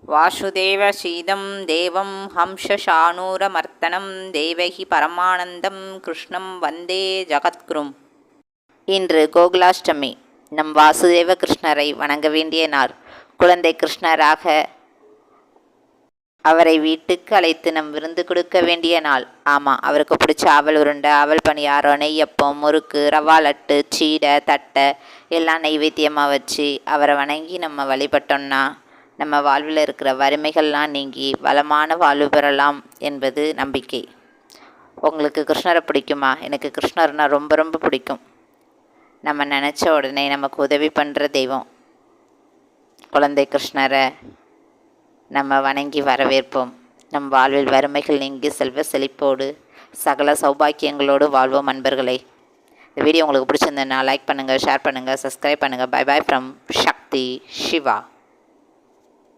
வாசுதேவசீதம் தேவம் ஹம்சசாணூரமர்த்தனம் தேவகி பரமானந்தம் கிருஷ்ணம் வந்தே ஜகத்குரும். இன்று கோகுலாஷ்டமி. நம் வாசுதேவ கிருஷ்ணரை வணங்க வேண்டிய நாள். குழந்தை கிருஷ்ணராக அவரை வீட்டுக்கு அழைத்து நம் விருந்து கொடுக்க வேண்டிய நாள். ஆமாம், அவருக்கு பிடிச்ச அவல் உருண்டை, அவல் பணியாரம், நெய்யப்பம், முறுக்கு, ரவா லட்டு, சீடை, தட்டை எல்லாம் நைவேத்தியமாக வச்சு அவரை வணங்கி நம்ம வழிபட்டோம்னா நம்ம வாழ்வில் இருக்கிற வறுமைகள்லாம் நீங்கி வளமான வாழ்வு பெறலாம் என்பது நம்பிக்கை. உங்களுக்கு கிருஷ்ணரை பிடிக்குமா? எனக்கு கிருஷ்ணர்னால் ரொம்ப ரொம்ப பிடிக்கும். நம்ம நினச்ச உடனே நமக்கு உதவி பண்ணுற தெய்வம் குழந்தை கிருஷ்ணரை நம்ம வணங்கி வரவேற்போம். நம் வாழ்வில் வறுமைகள் நீங்கி செல்வ செழிப்போடு சகல சௌபாக்கியங்களோடு வாழ்வோம். அன்பர்களே, இந்த வீடியோ உங்களுக்கு பிடிச்சிருந்ததுன்னா லைக் பண்ணுங்கள், ஷேர் பண்ணுங்கள், சப்ஸ்கிரைப் பண்ணுங்கள். Bye bye from Sakthi Siva.